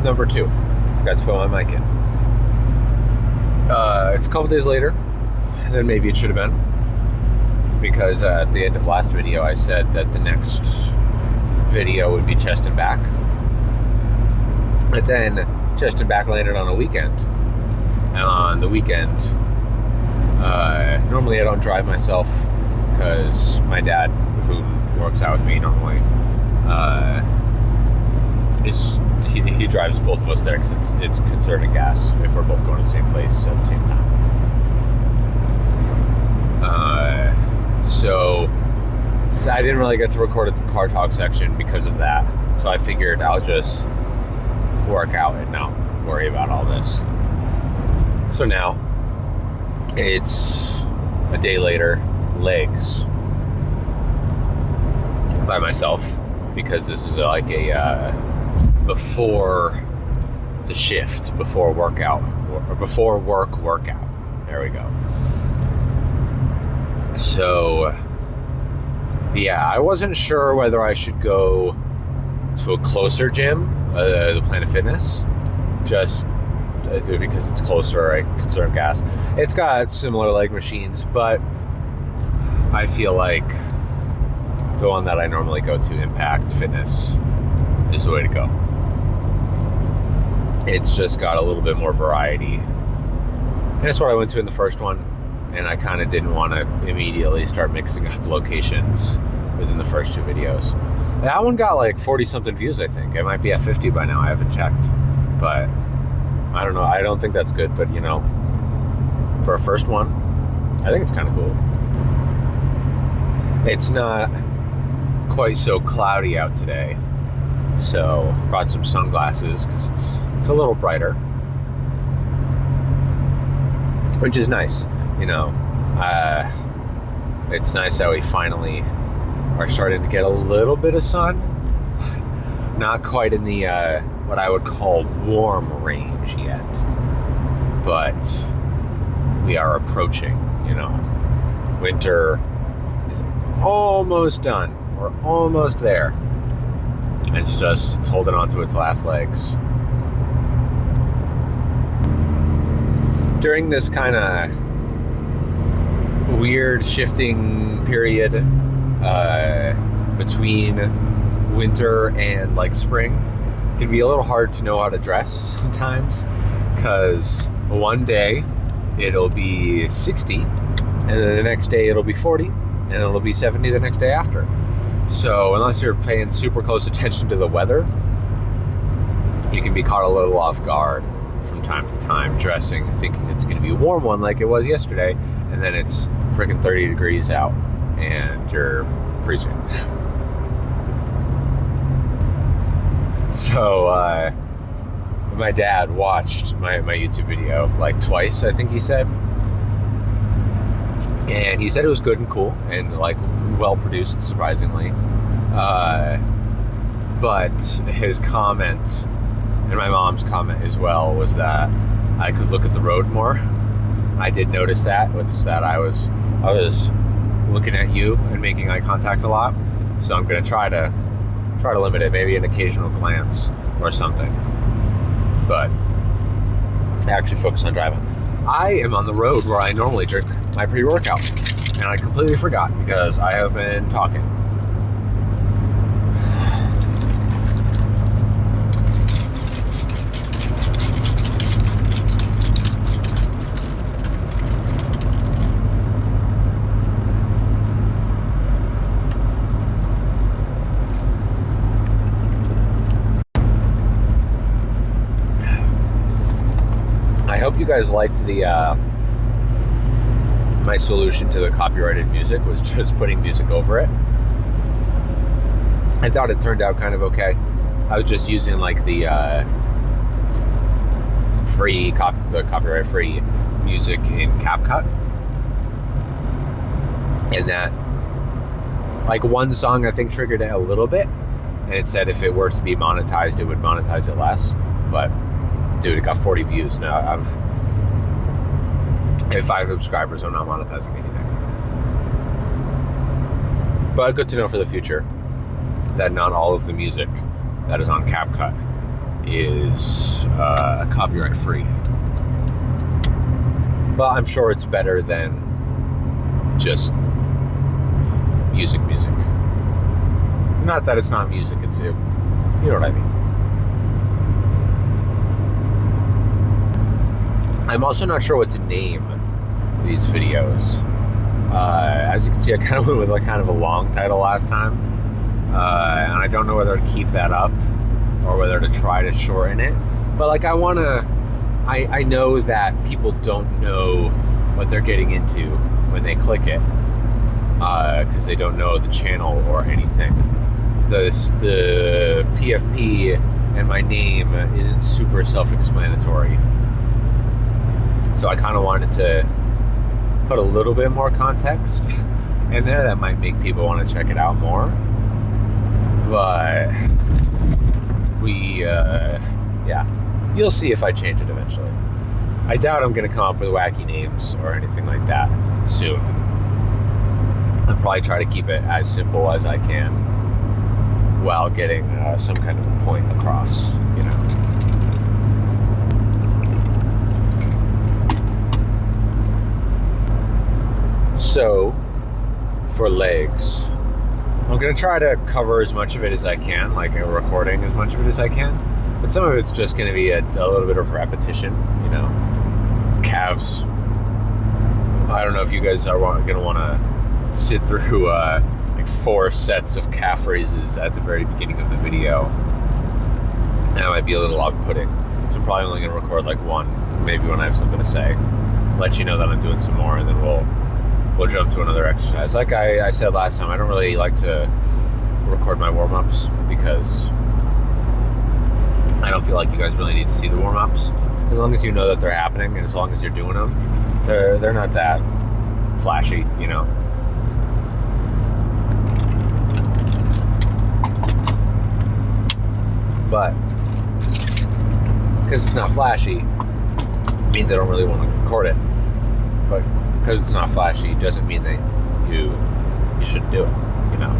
number 2. Forgot to put my mic in. It's a couple days later than maybe it should have been, because at the end of last video I said that the next video would be chest and back. But then chest and back landed on a weekend. And on the weekend, normally I don't drive myself because my dad, who works out with me normally, he drives both of us there because it's conserving gas if we're both going to the same place at the same time. So I didn't really get to record at the car talk section because of that. So I figured I'll just work out and not worry about all this. So now it's a day later, legs by myself, because this is like a before the shift, before workout, or before workout. There we go. So yeah, I wasn't sure whether I should go to a closer gym, the Planet Fitness, just because it's closer. I conserve gas. It's got similar leg machines, but I feel like the one that I normally go to, Impact Fitness, is the way to go. It's just got a little bit more variety. And that's what I went to in the first one, and I kind of didn't want to immediately start mixing up locations within the first 2 videos. That one got like 40-something views, I think. It might be at 50 by now. I haven't checked. But I don't know. I don't think that's good, but you know, for a first one, I think it's kind of cool. It's not quite so cloudy out today, so brought some sunglasses because it's a little brighter, which is nice. You know, it's nice that we finally are starting to get a little bit of sun. Not quite in the what I would call warm range yet, but we are approaching. You know, winter is almost done. We're almost there. It's holding on to its last legs. During this kind of weird shifting period between winter and like spring, it can be a little hard to know how to dress sometimes, because one day it'll be 60 and then the next day it'll be 40 and it'll be 70 the next day after. So unless you're paying super close attention to the weather, you can be caught a little off guard from time to time, dressing, thinking it's going to be a warm one like it was yesterday, and then it's freaking 30 degrees out and you're freezing. So my dad watched my YouTube video like twice, I think he said, and he said it was good and cool and like well produced, surprisingly, but his comment and my mom's comment as well was that I could look at the road more. I did notice that I was looking at you and making eye contact a lot, so I'm going to try to limit it, maybe an occasional glance or something, but actually focus on driving. I am on the road where I normally drink my pre-workout, and I completely forgot because I have been talking. I hope you guys liked the my solution to the copyrighted music was just putting music over it. I thought it turned out kind of okay. I was just using like the copyright free music in CapCut, and that like one song I think triggered it a little bit, and it said if it were to be monetized it would monetize it less, but dude, it got 40 views now. I have 5 subscribers. I'm not monetizing anything. But good to know for the future that not all of the music that is on CapCut is copyright free. But I'm sure it's better than just music. Not that it's not music, it's you know what I mean. I'm also not sure what to name these videos. As you can see, I kind of went with like kind of a long title last time, and I don't know whether to keep that up or whether to try to shorten it. But like I know that people don't know what they're getting into when they click it, because they don't know the channel or anything. The PFP and my name isn't super self-explanatory. So I kind of wanted to put a little bit more context in there that might make people want to check it out more. But yeah, you'll see if I change it eventually. I doubt I'm going to come up with wacky names or anything like that soon. I'll probably try to keep it as simple as I can while getting some kind of a point across, you know. So, for legs, I'm going to try to cover as much of it as I can, like a recording as much of it as I can. But some of it's just going to be a little bit of repetition, you know. Calves. I don't know if you guys are going to want to sit through like 4 sets of calf raises at the very beginning of the video. That might be a little off-putting. So I'm probably only going to record like one, maybe when I have something to say. Let you know that I'm doing some more, and then we'll jump to another exercise. Like I said last time, I don't really like to record my warm-ups because I don't feel like you guys really need to see the warm-ups. As long as you know that they're happening, and as long as you're doing them, they're not that flashy, you know. But because it's not flashy, it means I don't really want to record it. But because it's not flashy doesn't mean that you shouldn't do it, you know.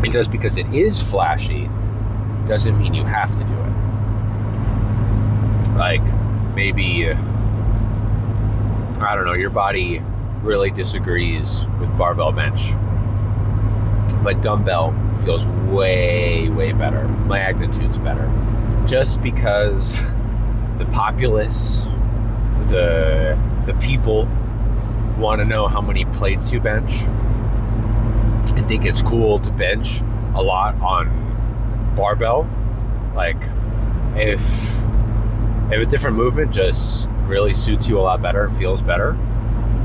And just because it is flashy doesn't mean you have to do it. Like, maybe, I don't know, your body really disagrees with barbell bench, but dumbbell feels way, way better. Magnitude's better. Just because the populace, the people want to know how many plates you bench and think it's cool to bench a lot on barbell. Like, if a different movement just really suits you a lot better, feels better,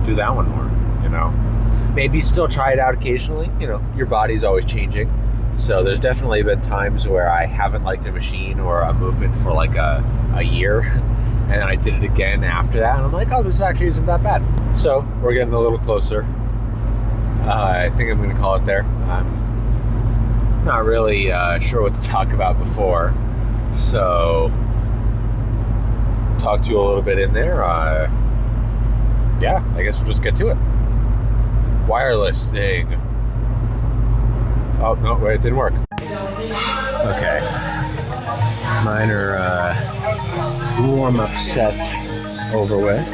do that one more, you know. Maybe still try it out occasionally, you know, your body's always changing. So there's definitely been times where I haven't liked a machine or a movement for like a year, and then I did it again after that, and I'm like, oh, this actually isn't that bad. So we're getting a little closer. I think I'm going to call it there. I'm not really sure what to talk about before, so talk to you a little bit in there. Yeah, I guess we'll just get to it. Wireless thing. Oh, no, wait, it didn't work. Okay. Minor warm-up set over with.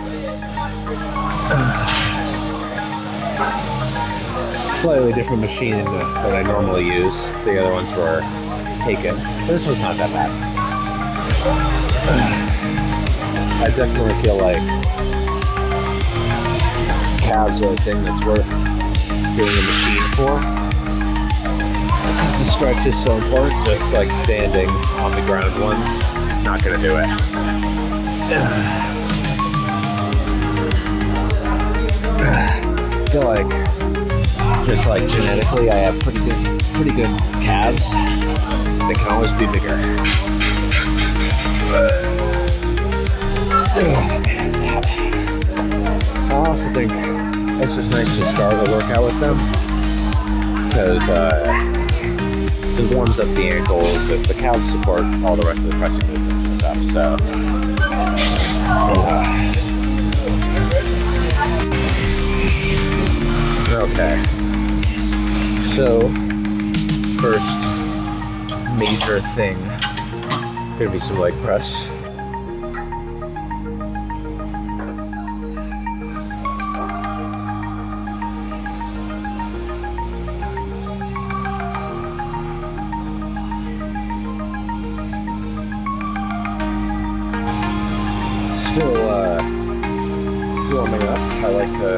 Slightly different machine that I normally use. The other ones were taken. But this one's not that bad. I definitely feel like calves are a thing that's worth getting a machine for, because the stretch is so important. Just like standing on the ground ones, not gonna do it. I feel like just like genetically I have pretty good calves. They can always be bigger. I also think it's just nice to start a workout with them, because it warms up the ankles, the calves support all the rest of the pressing movements and stuff, so okay. So first major thing Gonna be some leg press. Still warming up. I like to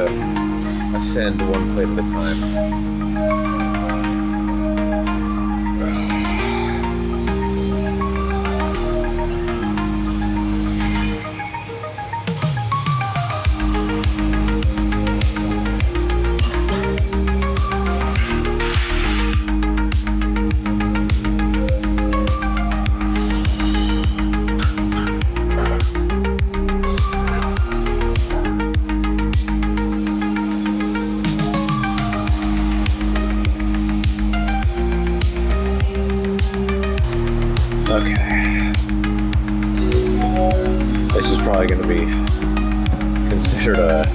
ascend one plate at a time. Okay. This is probably going to be considered a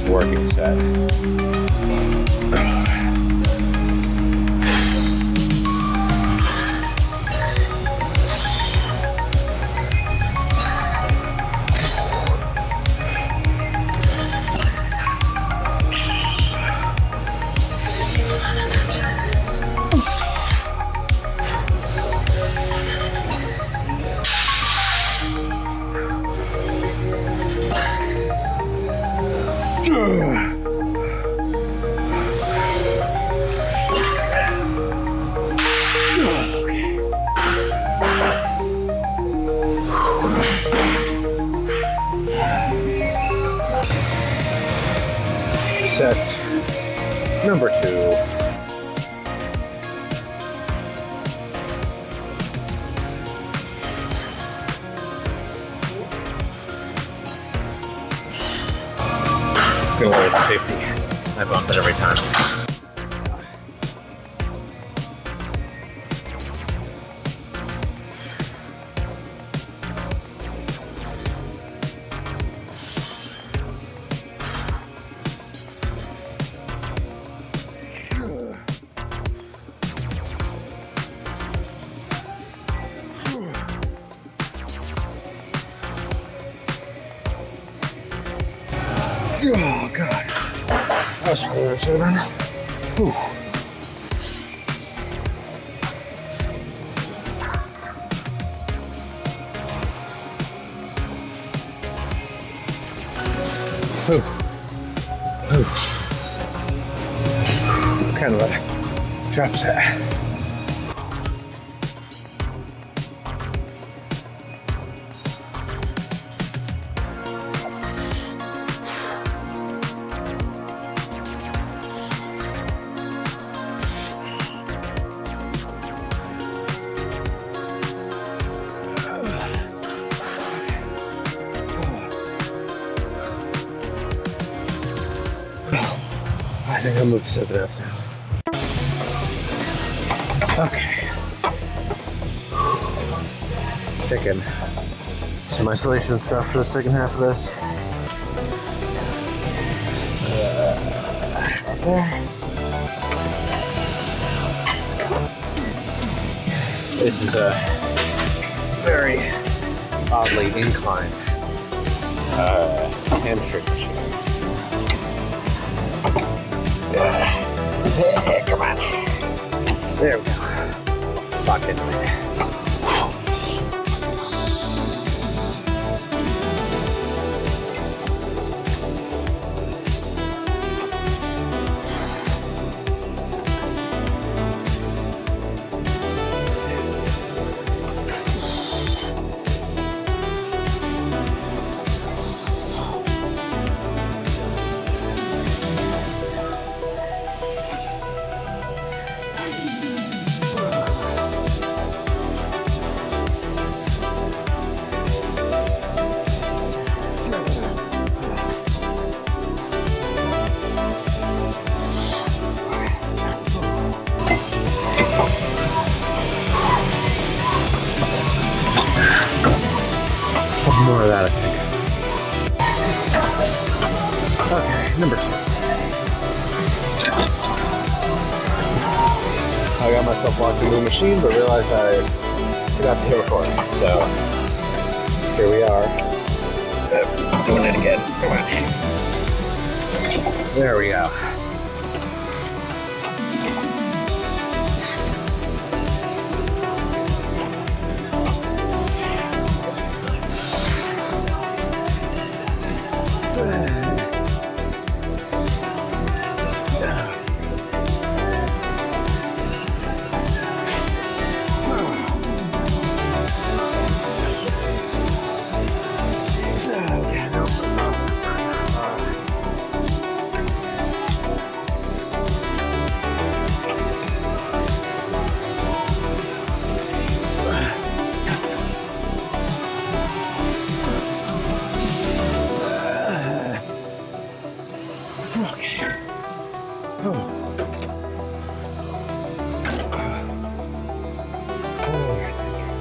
working set. Set number 2. Gonna lower the safety. I bump it every time. Oh god, that was harder than it should have been. Whew. Kind of a drop set. I think I'll move to set that now. Okay. Thinking some isolation stuff for the second half of this. There. This is a very oddly inclined hamstring machine. Come on. There we go. Lock into it. More of that, I think. Okay, number 2. I got myself locked into the machine, but realized I forgot to hit record. So here we are. Doing it again. Come on. There we go.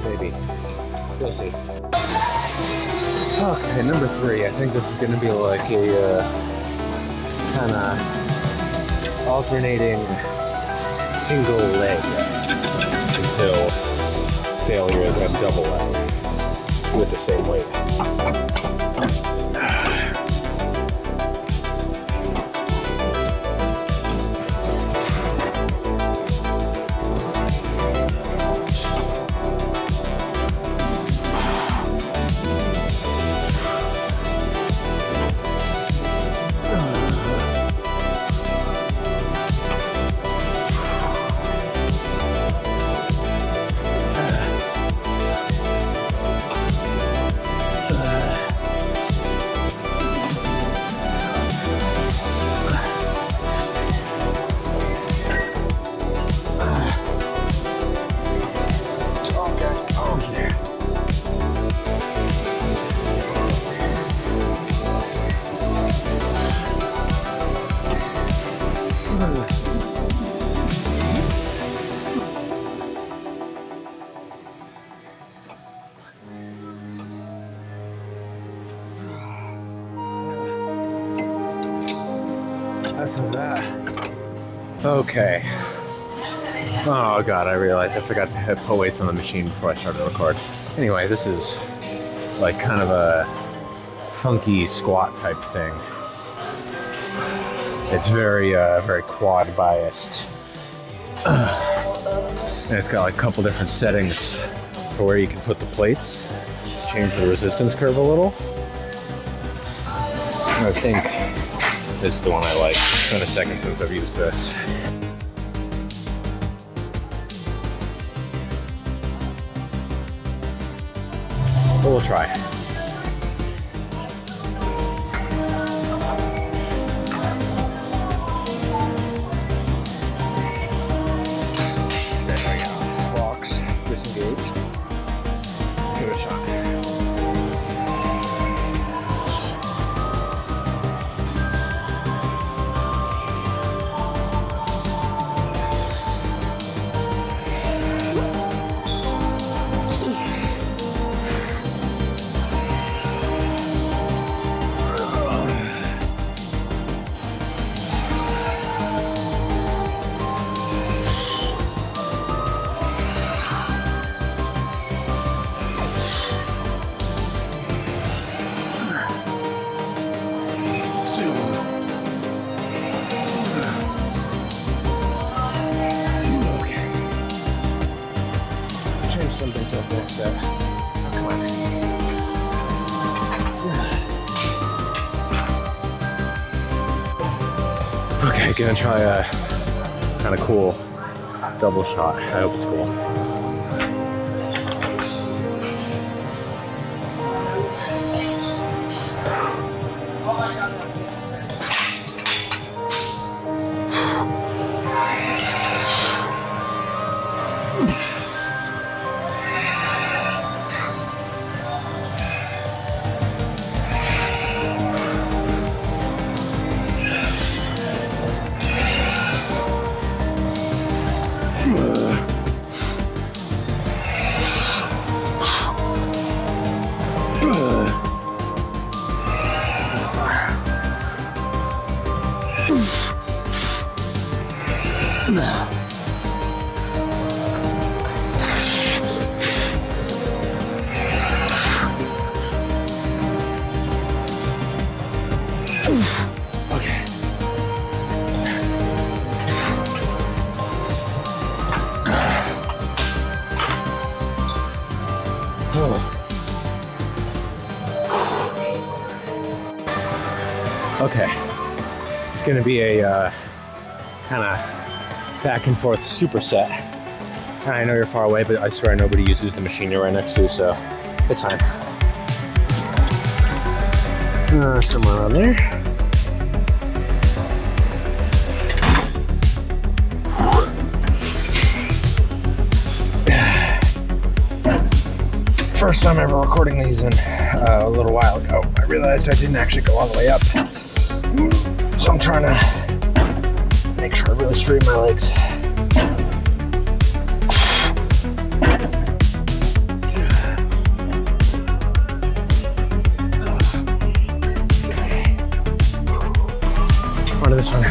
Maybe. We'll see. Okay, number 3. I think this is going to be like a kind of alternating single leg until failure is on double leg with the same weight. That's that. Okay. Oh god, I realized I forgot to put weights on the machine before I started to record. Anyway, this is like kind of a funky squat type thing. It's very quad biased. And it's got like a couple different settings for where you can put the plates. Just change the resistance curve a little. And I think this is the one I like. It's been a second since I've used this. But we'll try. There we go. Box disengaged. Give it a shot. Okay, gonna try a kind of cool double shot. I hope it's cool. Okay. Okay, it's gonna be a kind of back and forth superset. I know you're far away, but I swear nobody uses the machine you're right next to, so it's fine. Somewhere around there. First time ever recording these in a little while ago. I realized I didn't actually go all the way up. So I'm trying to make sure I really straighten my legs. Onto this one.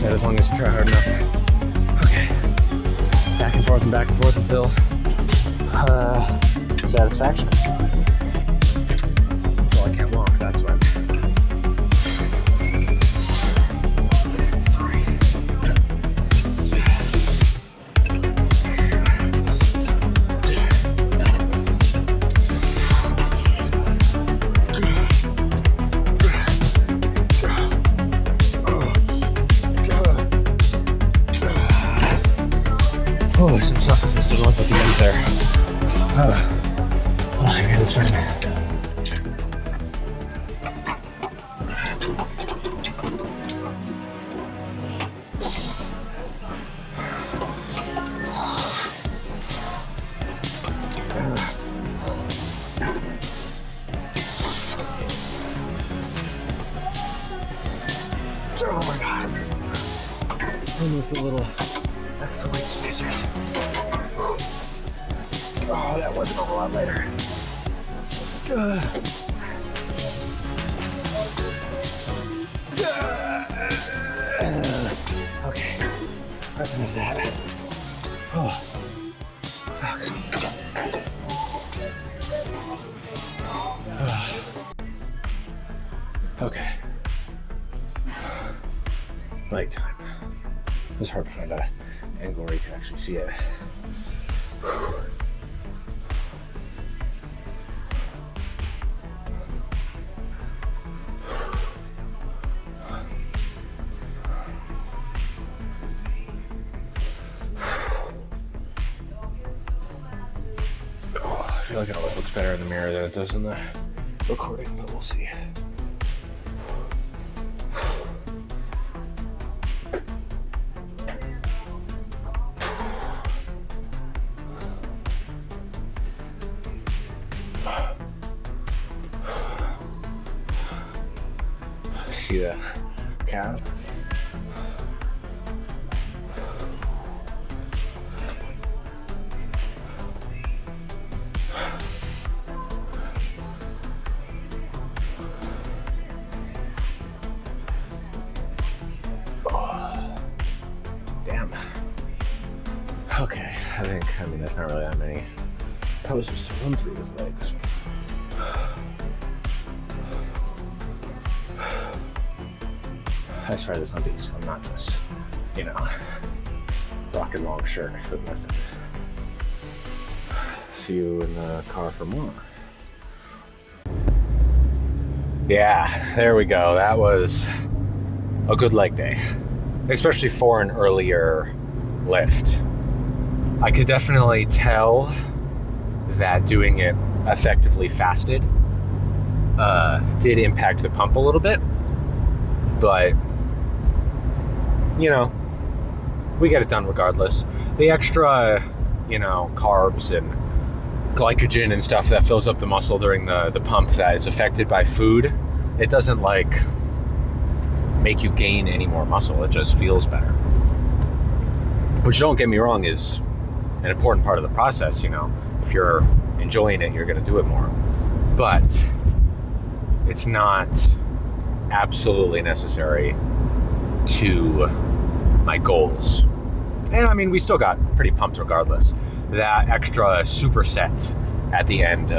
As long as you try hard enough. Okay. Back and forth until satisfaction. Well, I can't walk, that's why. Oh, some stuff is just once at the end there. Oh, I got this one. Oh my god. Almost a little extra weight spacers. Oh, that wasn't a whole lot later. Okay, that's enough of that. Oh. Okay. Leg time. It was hard to find an angle where you can actually see it. I feel like it always looks better in the mirror than it does in the recording, but we'll see. See the calf? Damn. Okay, I mean, there's not really that many poses to run through with legs. I try this on these. I'm not just, rocking long shirt with nothing. See you in the car for more. Yeah, there we go. That was a good leg day, especially for an earlier lift. I could definitely tell that doing it effectively fasted did impact the pump a little bit, but you know, we get it done regardless. The extra, carbs and glycogen and stuff that fills up the muscle during the pump that is affected by food, it doesn't like make you gain any more muscle. It just feels better, which, don't get me wrong, is an important part of the process. If you're enjoying it, you're going to do it more, but it's not absolutely necessary to my goals. And I mean, we still got pretty pumped regardless. That extra superset at the end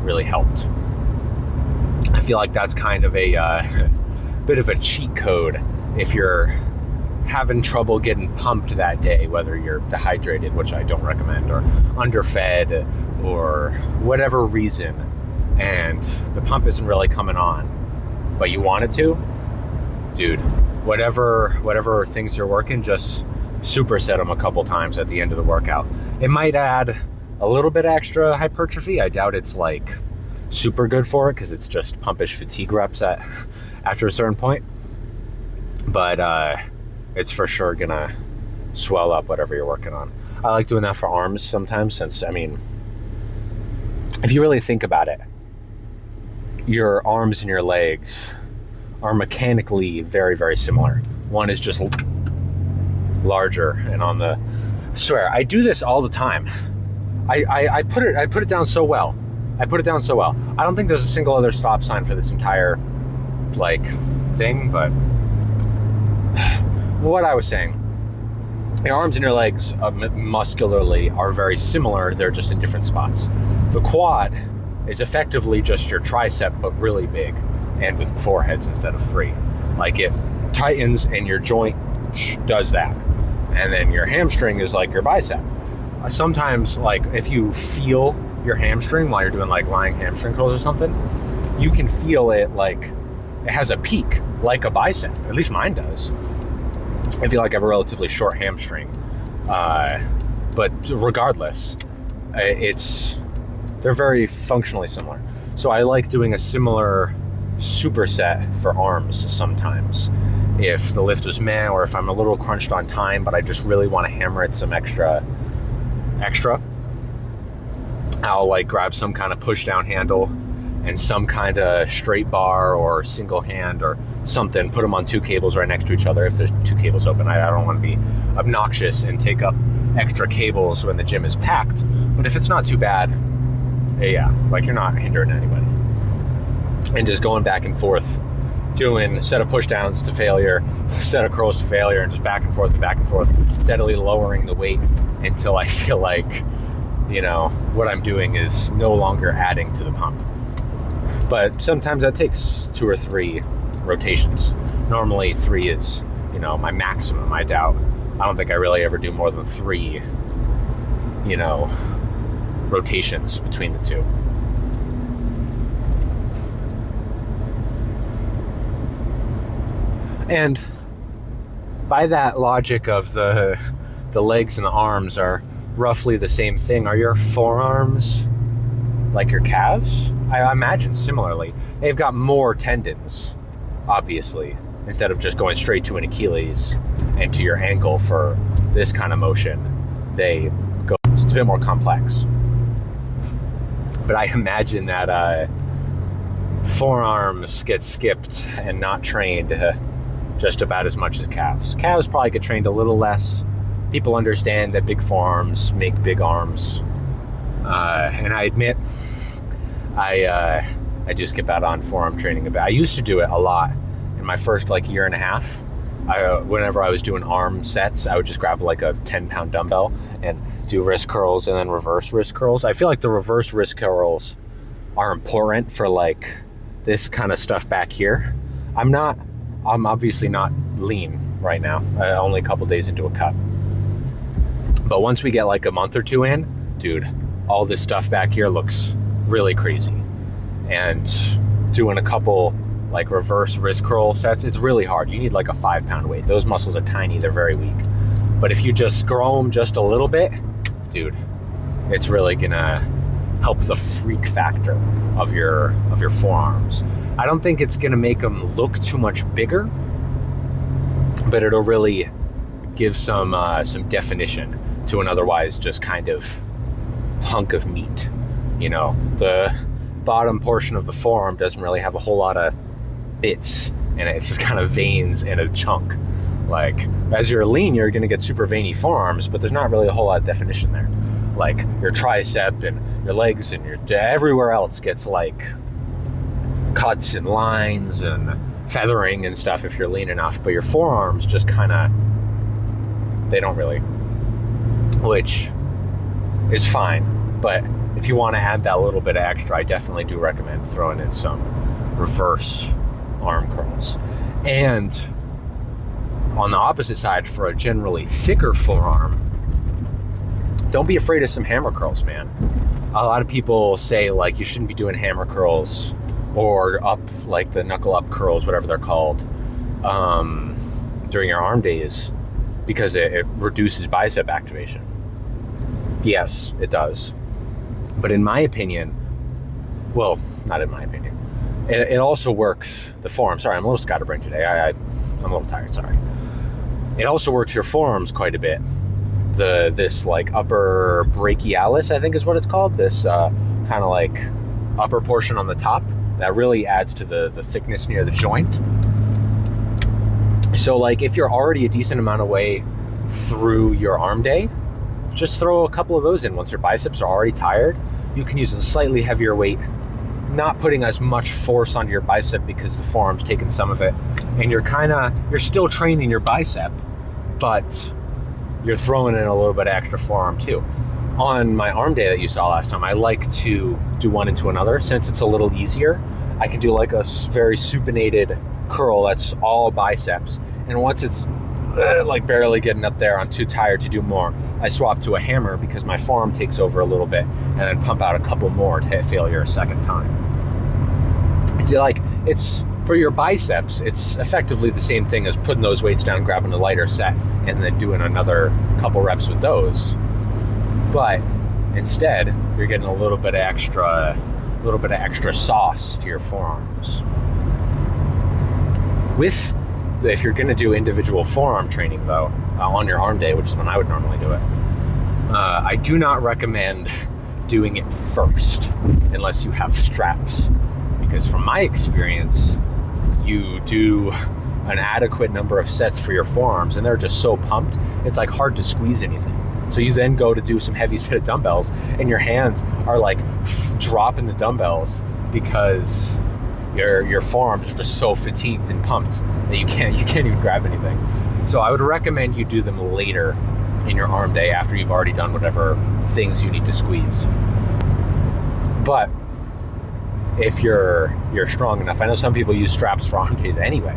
really helped. I feel like that's kind of a bit of a cheat code if you're having trouble getting pumped that day, whether you're dehydrated, which I don't recommend, or underfed, or whatever reason, and the pump isn't really coming on, but you want it to. Dude, whatever things you're working, just superset them a couple times at the end of the workout. It might add a little bit extra hypertrophy. I doubt it's like super good for it because it's just pumpish fatigue reps after a certain point, but it's for sure gonna swell up whatever you're working on. I like doing that for arms sometimes, since, I mean, if you really think about it, your arms and your legs are mechanically very, very similar. One is just larger, and I swear, I do this all the time. I put it down so well. I don't think there's a single other stop sign for this entire thing, but what I was saying, your arms and your legs muscularly are very similar. They're just in different spots. The quad is effectively just your tricep, but really big, and with 4 heads instead of 3. Like, it tightens and your joint does that. And then your hamstring is like your bicep. Sometimes, if you feel your hamstring while you're doing lying hamstring curls or something, you can feel it it has a peak like a bicep. At least mine does. I feel like I have a relatively short hamstring. But regardless, they're very functionally similar. So I like doing a similar superset for arms sometimes. If the lift was meh, or if I'm a little crunched on time, but I just really want to hammer it some extra, I'll grab some kind of push down handle and some kind of straight bar or single hand or something, put them on 2 cables right next to each other if there's 2 cables open. I don't want to be obnoxious and take up extra cables when the gym is packed, but if it's not too bad, yeah, you're not hindering anybody. And just going back and forth, doing a set of push downs to failure, set of curls to failure, and just back and forth, steadily lowering the weight until I feel like, what I'm doing is no longer adding to the pump. But sometimes that takes 2 or 3 rotations. Normally 3 is, my maximum, I doubt. I don't think I really ever do more than 3, rotations between the 2. And by that logic of the legs and the arms are roughly the same thing, are your forearms like your calves? I imagine similarly. They've got more tendons, obviously, instead of just going straight to an Achilles and to your ankle for this kind of motion. It's a bit more complex. But I imagine that forearms get skipped and not trained just about as much as calves. Calves probably get trained a little less. People understand that big forearms make big arms. And I admit, I do skip out on forearm training a bit. I used to do it a lot in my first year and a half. Whenever I was doing arm sets, I would just grab a 10-pound dumbbell and do wrist curls and then reverse wrist curls. I feel like the reverse wrist curls are important for this kind of stuff back here. I'm obviously not lean right now, only a couple days into a cut. But once we get a month or 2 in, dude, all this stuff back here looks really crazy. And doing a couple like reverse wrist curl sets. It's really hard. You need like a 5-pound weight. Those muscles are tiny, they're very weak. But if you just grow them just a little bit, dude, it's really gonna help the freak factor of your forearms. I don't think it's gonna make them look too much bigger, but it'll really give some definition to an otherwise just kind of hunk of meat. You know, the bottom portion of the forearm doesn't really have a whole lot of bits in it. It's just kind of veins and a chunk. Like, as you're lean, you're gonna get super veiny forearms, but there's not really a whole lot of definition there. Like, your tricep and your legs and your everywhere else gets like cuts and lines and feathering and stuff if you're lean enough, but your forearms just kind of, they don't really, which is fine. But if you want to add that little bit of extra, I definitely do recommend throwing in some reverse arm curls. And on the opposite side, for a generally thicker forearm, don't be afraid of some hammer curls, man. A lot of people say like you shouldn't be doing hammer curls or up, like the knuckle up curls, whatever they're called, during your arm days, because it reduces bicep activation. Yes, it does. But in my opinion, well, not in my opinion, it also works the forearm. Sorry, I'm a little scatterbrained today. I'm a little tired, sorry. It also works your forearms quite a bit. This like upper brachialis, I think is what it's called. This kind of like upper portion on the top that really adds to the thickness near the joint. So like if you're already a decent amount of way through your arm day, just throw a couple of those in. Once your biceps are already tired, you can use a slightly heavier weight, not putting as much force onto your bicep because the forearm's taking some of it, and you're still training your bicep, but you're throwing in a little bit of extra forearm too. On my arm day that you saw last time, I like to do one into another. Since it's a little easier, I can do like a very supinated curl that's all biceps, and once it's like barely getting up there, I'm too tired to do more, I swap to a hammer because my forearm takes over a little bit, and then pump out a couple more to hit failure a second time. Like, it's for your biceps, it's effectively the same thing as putting those weights down, grabbing a lighter set, and then doing another couple reps with those. But instead, you're getting a little bit of extra sauce to your forearms. If you're going to do individual forearm training though, on your arm day, which is when I would normally do it, I do not recommend doing it first unless you have straps, because from my experience, you do an adequate number of sets for your forearms and they're just so pumped, it's like hard to squeeze anything. So you then go to do some heavy set of dumbbells and your hands are like dropping the dumbbells because your forearms are just so fatigued and pumped that you can't even grab anything. So I would recommend you do them later in your arm day after you've already done whatever things you need to squeeze. But if you're strong enough, I know some people use straps for arm days anyway,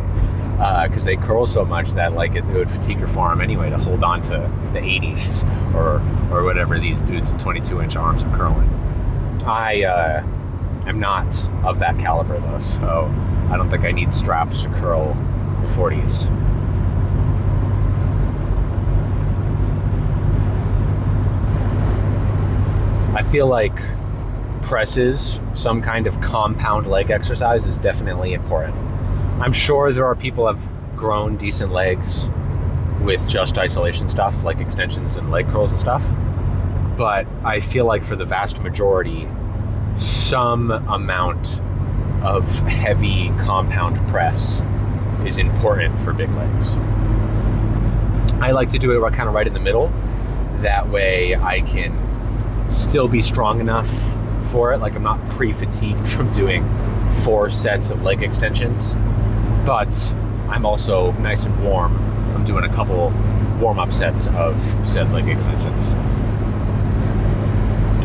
because they curl so much that like it would fatigue your forearm anyway to hold on to the 80s or whatever these dudes with 22-inch arms are curling. I'm not of that caliber though, so I don't think I need straps to curl the 40s. I feel like presses, some kind of compound leg exercise, is definitely important. I'm sure there are people who have grown decent legs with just isolation stuff, like extensions and leg curls and stuff. But I feel like for the vast majority, some amount of heavy compound press is important for big legs. I like to do it kind of right in the middle. That way I can still be strong enough for it. Like, I'm not pre-fatigued from doing 4 sets of leg extensions, but I'm also nice and warm from doing a couple warm-up sets of said leg extensions.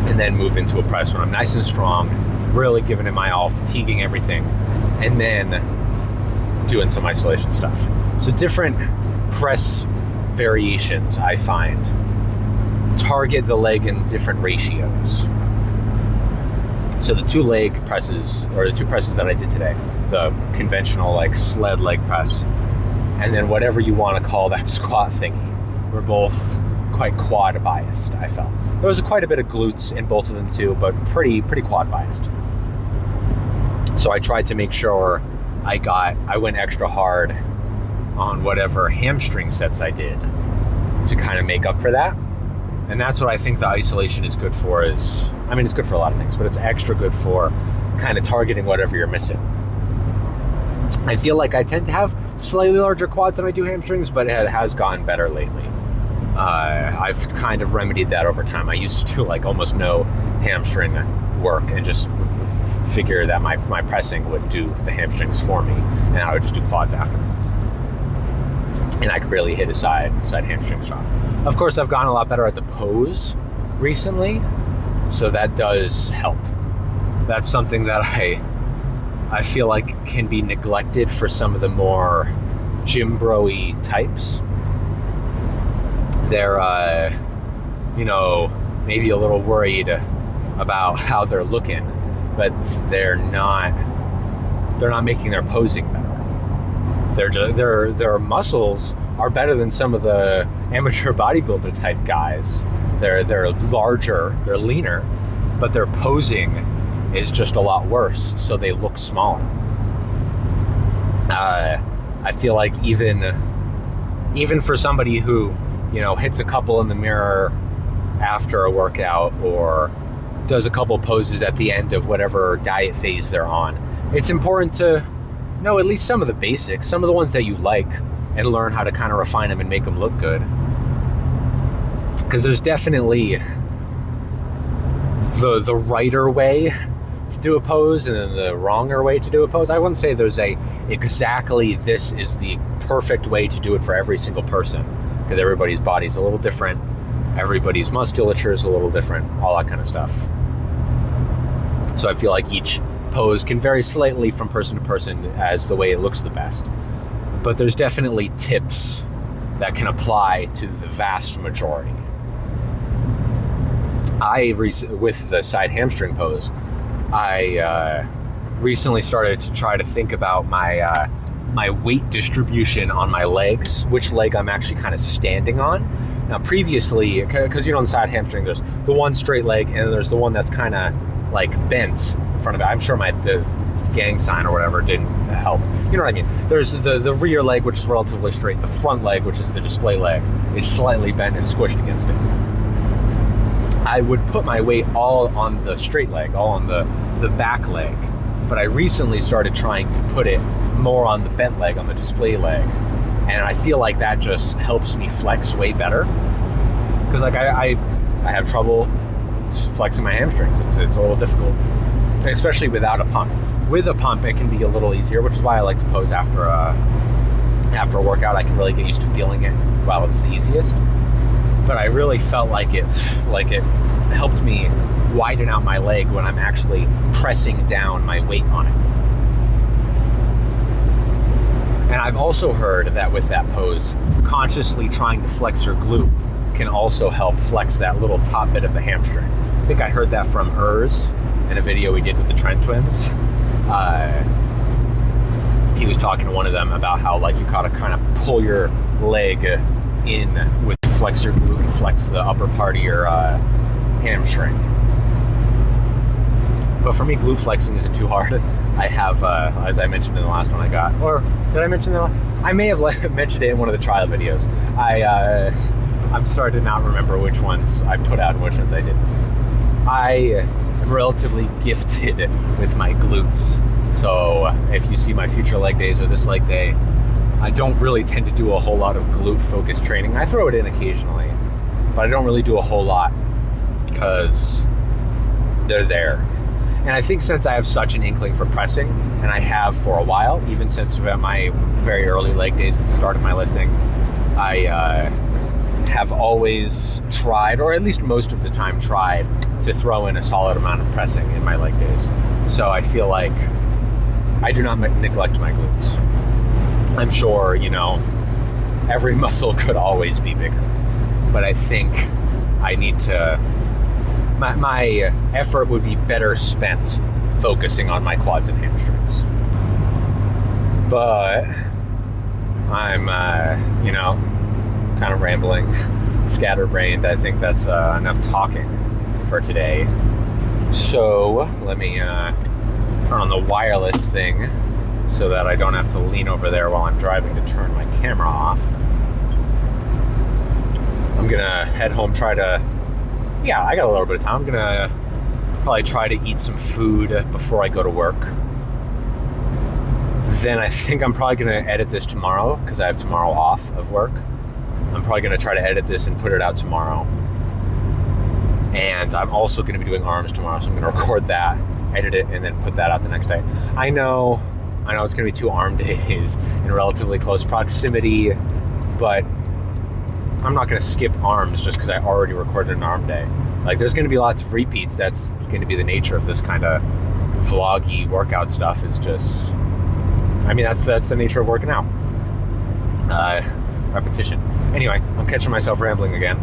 And then move into a press when I'm nice and strong, really giving it my all, fatiguing everything, and then doing some isolation stuff. So different press variations, I find, target the leg in different ratios. So the 2 leg presses, or the 2 presses that I did today, the conventional like sled leg press, and then whatever you want to call that squat thingy, were both quite quad biased, I felt. There was quite a bit of glutes in both of them too, but pretty quad biased. So I tried to make sure I went extra hard on whatever hamstring sets I did to kind of make up for that. And that's what I think the isolation is good for. It's good for a lot of things, but it's extra good for kind of targeting whatever you're missing. I feel like I tend to have slightly larger quads than I do hamstrings, but it has gotten better lately. I've kind of remedied that over time. I used to do like almost no hamstring work and just figure that my pressing would do the hamstrings for me, and I would just do quads after. And I could barely hit a side hamstring shot. Of course, I've gotten a lot better at the pose recently, so that does help. That's something that I feel like can be neglected for some of the more gym bro-y types. They're, maybe a little worried about how they're looking, but they're not making their posing better. Their muscles are better than some of the amateur bodybuilder type guys. They're larger, they're leaner, but their posing is just a lot worse, so they look smaller. I feel like even for somebody who, hits a couple in the mirror after a workout or does a couple poses at the end of whatever diet phase they're on, it's important to know at least some of the basics, some of the ones that you like, and learn how to kind of refine them and make them look good. Because there's definitely the righter way to do a pose and then the wronger way to do a pose. I wouldn't say there's exactly this is the perfect way to do it for every single person, because everybody's body's a little different, everybody's musculature is a little different, all that kind of stuff. So I feel like each pose can vary slightly from person to person as the way it looks the best. But there's definitely tips that can apply to the vast majority. With the side hamstring pose, I recently started to try to think about my weight distribution on my legs, which leg I'm actually kind of standing on. Now previously, because on the side hamstring there's the one straight leg and then there's the one that's kind of like bent in front of it. I'm sure the gang sign or whatever didn't help. You know what I mean? There's the rear leg, which is relatively straight. The front leg, which is the display leg, is slightly bent and squished against it. I would put my weight all on the straight leg, all on the back leg, but I recently started trying to put it more on the bent leg, on the display leg, and I feel like that just helps me flex way better. Because like I have trouble flexing my hamstrings. It's a little difficult, especially without a pump. With a pump, it can be a little easier, which is why I like to pose after a workout. I can really get used to feeling it while it's the easiest. But I really felt like it helped me widen out my leg when I'm actually pressing down my weight on it. And I've also heard that with that pose, consciously trying to flex your glute can also help flex that little top bit of the hamstring. I think I heard that from Urs in a video we did with the Trent twins. He was talking to one of them about how like you gotta kind of pull your leg in with flex your glute and flex the upper part of your hamstring. But for me, glute flexing isn't too hard. I have, as I mentioned in the last one I got, or did I mention that? I may have mentioned it in one of the trial videos. I'm starting to not remember which ones I put out and which ones I didn't. I am relatively gifted with my glutes. So if you see my future leg days or this leg day, I don't really tend to do a whole lot of glute focused training. I throw it in occasionally, but I don't really do a whole lot because they're there. And I think since I have such an inkling for pressing, and I have for a while, even since my very early leg days at the start of my lifting, I have always tried, or at least most of the time tried, to throw in a solid amount of pressing in my leg days. So I feel like I do not neglect my glutes. I'm sure, every muscle could always be bigger, but I think I need to my effort would be better spent focusing on my quads and hamstrings. But I'm, kind of rambling, scatterbrained. I think that's enough talking for today. So let me turn on the wireless thing so that I don't have to lean over there while I'm driving to turn my camera off. I'm gonna head home, I got a little bit of time. I'm gonna probably try to eat some food before I go to work. Then I think I'm probably gonna edit this tomorrow because I have tomorrow off of work. I'm probably gonna try to edit this and put it out tomorrow. And I'm also gonna be doing arms tomorrow, so I'm gonna record that, edit it, and then put that out the next day. I know it's gonna be 2 arm days in relatively close proximity, but I'm not gonna skip arms just because I already recorded an arm day. Like, there's gonna be lots of repeats. That's gonna be the nature of this kind of vloggy workout stuff. Is just, that's the nature of working out. Repetition. Anyway, I'm catching myself rambling again.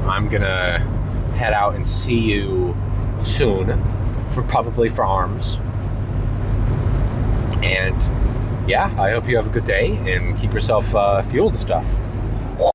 I'm gonna head out and see you soon, probably for arms. And yeah, I hope you have a good day and keep yourself fueled and stuff.